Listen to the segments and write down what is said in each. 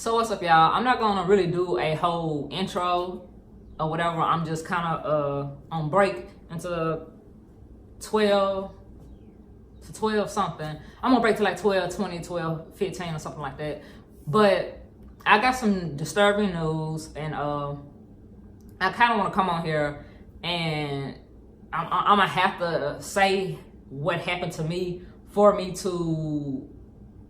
So what's up, y'all? I'm not gonna really do a whole intro or whatever. I'm just kind of on break into 12 to 12 something. I'm gonna break to like 12, 20, 12, 15 or something like that. But I got some disturbing news, and I kind of want to come on here and I'm gonna have to say what happened to me for me to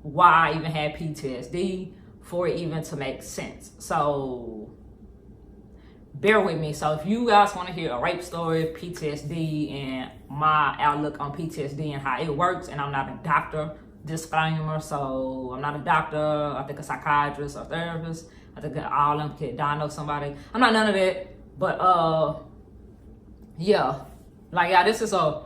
why I even had PTSD, for it even to make sense. So bear with me. So if you guys want to hear a rape story, PTSD, and my outlook on PTSD and how it works, and I'm not a doctor, disclaimer. So I'm not a doctor. I think a psychiatrist or therapist. I think all of them can diagnose somebody. I'm not none of that. But yeah, like, yeah, this is a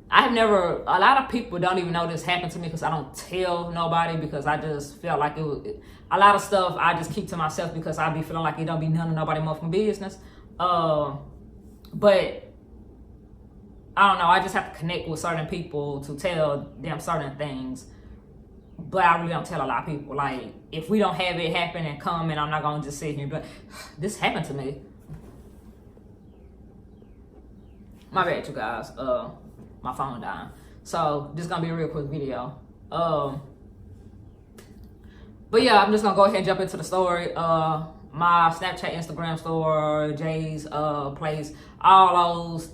lot of people don't even know this happened to me because I don't tell nobody, because I just felt like it was a lot of stuff I just keep to myself because I be feeling like it don't be none of nobody motherfucking business. But I don't know, I just have to connect with certain people to tell them certain things. But I really don't tell a lot of people. Like, if we don't have it happen and come, and I'm not gonna just sit here and be like, this happened to me. My bad, you guys. My phone died. So this is gonna be a real quick video. But yeah, I'm just gonna go ahead and jump into the story. My Snapchat, Instagram store, Jay's place, all those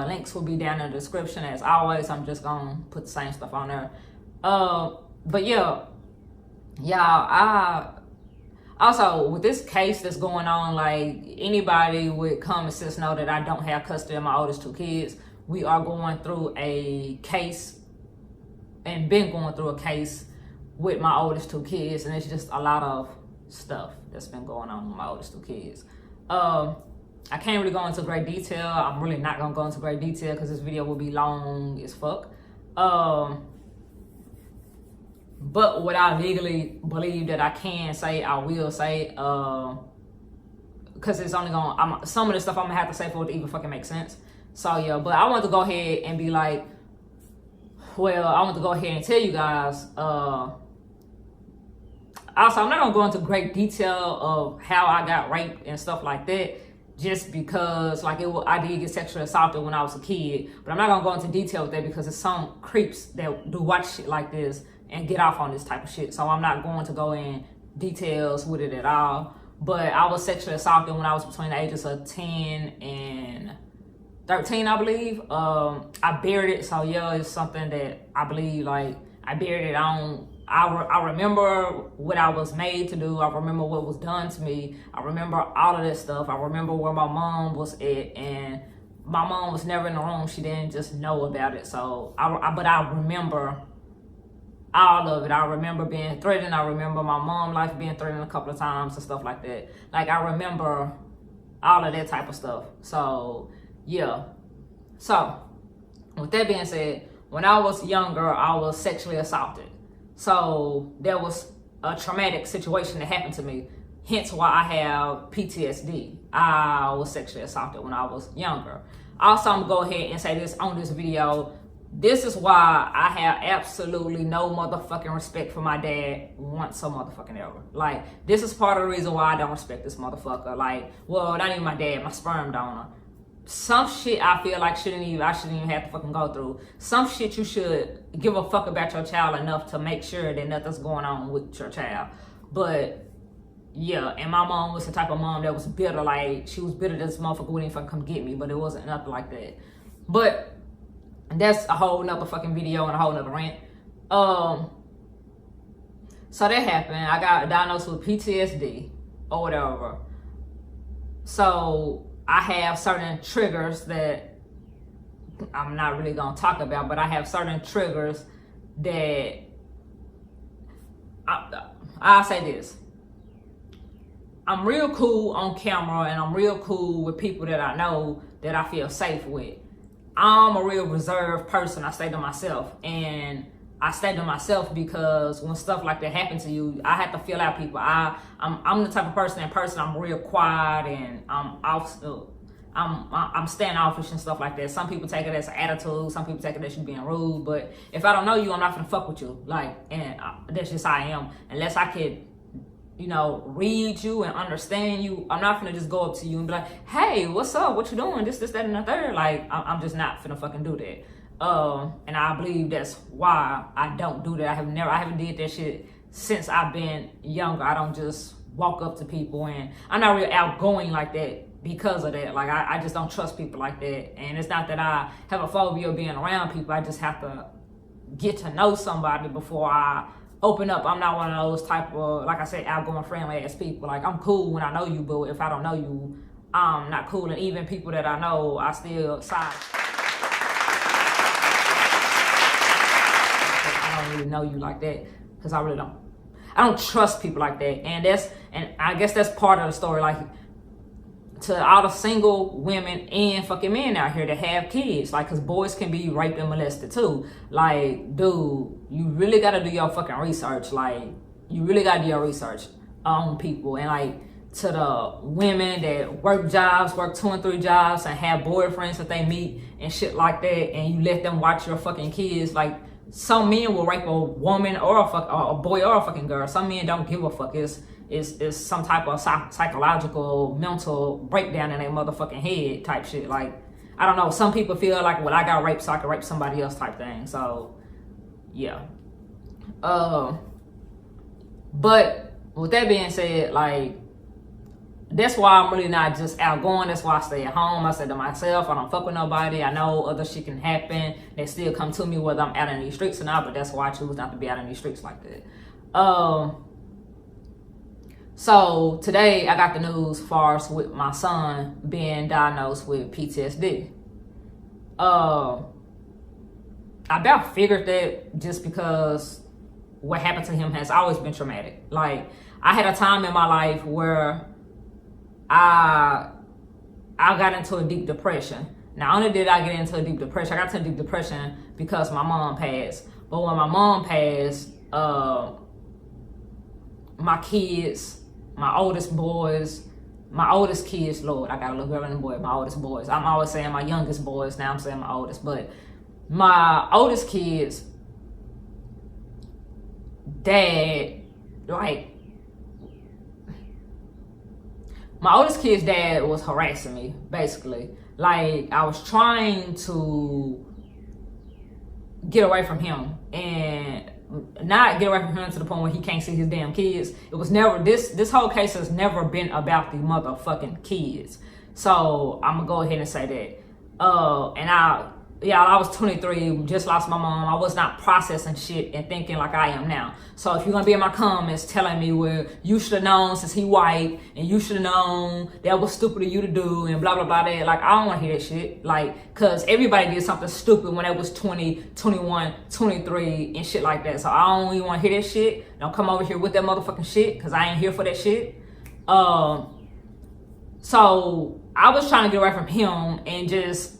links will be down in the description. As always, I'm just gonna put the same stuff on there. But yeah, I also, with this case that's going on, like, anybody with common sense know that I don't have custody of my oldest two kids. We are going through a case, and been going through a case with my oldest two kids, and it's just a lot of stuff that's been going on with my oldest two kids. I can't really go into great detail. I'm really not gonna go into great detail because this video will be long as fuck. But what I legally believe that I can say, I will say, because it's only gonna, some of the stuff I'm gonna have to say for it to even fucking make sense. So yeah, but I want to go ahead and be like, well, I want to go ahead and tell you guys, also, I'm not gonna go into great detail of how I got raped and stuff like that, just because, like, I did get sexually assaulted when I was a kid, but I'm not gonna go into detail with that because there's some creeps that do watch shit like this and get off on this type of shit. So I'm not going to go in details with it at all. But I was sexually assaulted when I was between the ages of 10 and 13, I believe. I buried it. So yeah, it's something that I believe, like, I buried it on. I remember what I was made to do. I remember what was done to me. I remember all of this stuff. I remember where my mom was at, and my mom was never in the room. She didn't just know about it. So but I remember all of it. I remember being threatened. I remember my mom's life being threatened a couple of times and stuff like that. Like, I remember all of that type of stuff. So yeah. So with that being said, when I was younger, I was sexually assaulted. So there was a traumatic situation that happened to me. Hence why I have PTSD. I was sexually assaulted when I was younger. Also, I'm gonna go ahead and say this on this video. This is why I have absolutely no motherfucking respect for my dad once a motherfucking ever. Like, this is part of the reason why I don't respect this motherfucker. Like, well, not even my dad, my sperm donor. Some shit I feel like I shouldn't even have to fucking go through. Some shit you should give a fuck about your child enough to make sure that nothing's going on with your child. But yeah, and my mom was the type of mom that was bitter. Like, she was bitter that this motherfucker wouldn't even come get me, but it wasn't nothing like that. But that's a whole nother fucking video and a whole nother rant. So that happened. I got diagnosed with PTSD or whatever. So I have certain triggers that I'm not really gonna talk about, but I have certain triggers that I'll say this. I'm real cool on camera, and I'm real cool with people that I know that I feel safe with. I'm a real reserved person. I stay to myself, and I stay to myself because when stuff like that happens to you, I have to feel out people. I'm the type of person. I'm real quiet, and I'm standoffish and stuff like that. Some people take it as an attitude. Some people take it as you being rude. But if I don't know you, I'm not gonna fuck with you. Like, and that's just how I am. Unless I could you know, read you and understand you. I'm not finna just go up to you and be like, hey, what's up? What you doing? This, that, and the third. Like, I'm just not finna fucking do that. And I believe that's why I don't do that. I haven't did that shit since I've been younger. I don't just walk up to people, and I'm not really outgoing like that because of that. Like, I just don't trust people like that. And it's not that I have a phobia of being around people. I just have to get to know somebody before I open up. I'm not one of those type of, like I said, outgoing, friendly ass people. Like, I'm cool when I know you, but if I don't know you, I'm not cool. And even people that I know, I still side. I don't really know you like that because I really don't. I don't trust people like that. And I guess that's part of the story. Like, to all the single women and fucking men out here that have kids, like, because boys can be raped and molested too. Like, dude, you really got to do your fucking research. Like, you really got to do your research on people. And like, to the women that work 2 and 3 jobs and have boyfriends that they meet and shit like that, and you let them watch your fucking kids. Like, some men will rape a woman or a boy or a fucking girl. Some men don't give a fuck. It's some type of psychological, mental breakdown in their motherfucking head type shit. Like, I don't know. Some people feel like, well, I got raped, so I can rape somebody else type thing. So, yeah. But with that being said, like, that's why I'm really not just outgoing. That's why I stay at home. I said to myself, I don't fuck with nobody. I know other shit can happen. They still come to me whether I'm out in these streets or not, but that's why I choose not to be out in these streets like that. So today I got the news as far as with my son being diagnosed with PTSD. I about figured that just because what happened to him has always been traumatic. Like, I had a time in my life where I got into a deep depression. Not only did I get into a deep depression, I got into a deep depression because my mom passed. But when my mom passed, my kids, my oldest kids, Lord, I got a little girl and a boy, my oldest boys. I'm always saying my youngest boys, now I'm saying my oldest. But my oldest kids' dad, like, my oldest kid's dad was harassing me, basically. Like, I was trying to get away from him and not get away from him to the point where he can't see his damn kids. It was never, this whole case has never been about the motherfucking kids. So I'm gonna go ahead and say that. And I was 23, just lost my mom. I was not processing shit and thinking like I am now. So if you're gonna be in my comments telling me, well, you should have known since he white, and you should have known that was stupid of you to do, and blah, blah, blah, that, like, I don't wanna hear that shit. Like, cause everybody did something stupid when they was 20, 21, 23, and shit like that. So I don't even wanna hear that shit. Don't come over here with that motherfucking shit, cause I ain't here for that shit. So I was trying to get away from him and just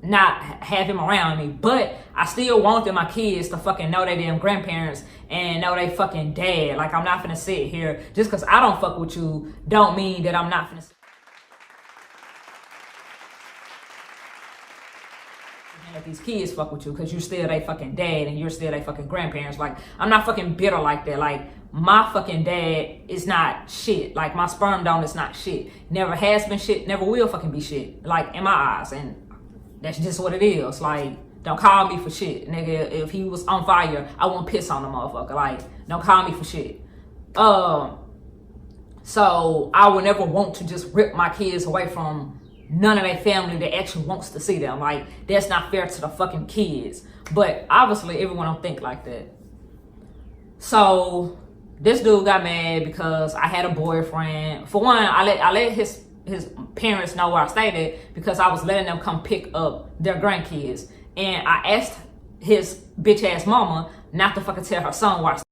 not have him around me, but I still wanted my kids to fucking know they damn grandparents and know they fucking dad. Like, I'm not finna sit here just because I don't fuck with you don't mean that I'm not finna sit. Let these kids fuck with you because you still they fucking dad and you're still they fucking grandparents. Like, I'm not fucking bitter like that. Like, my fucking dad is not shit. Like, my sperm donor is not shit. Never has been shit, never will fucking be shit. Like, in my eyes. And that's just what it is. Like, don't call me for shit, nigga. If he was on fire, I won't piss on the motherfucker. Like, don't call me for shit. So I would never want to just rip my kids away from none of their family that actually wants to see them. Like, that's not fair to the fucking kids. But obviously everyone don't think like that. So this dude got mad because I had a boyfriend. For one, I let his parents know where I stayed at because I was letting them come pick up their grandkids. And I asked his bitch ass mama not to fucking tell her son where I stayed.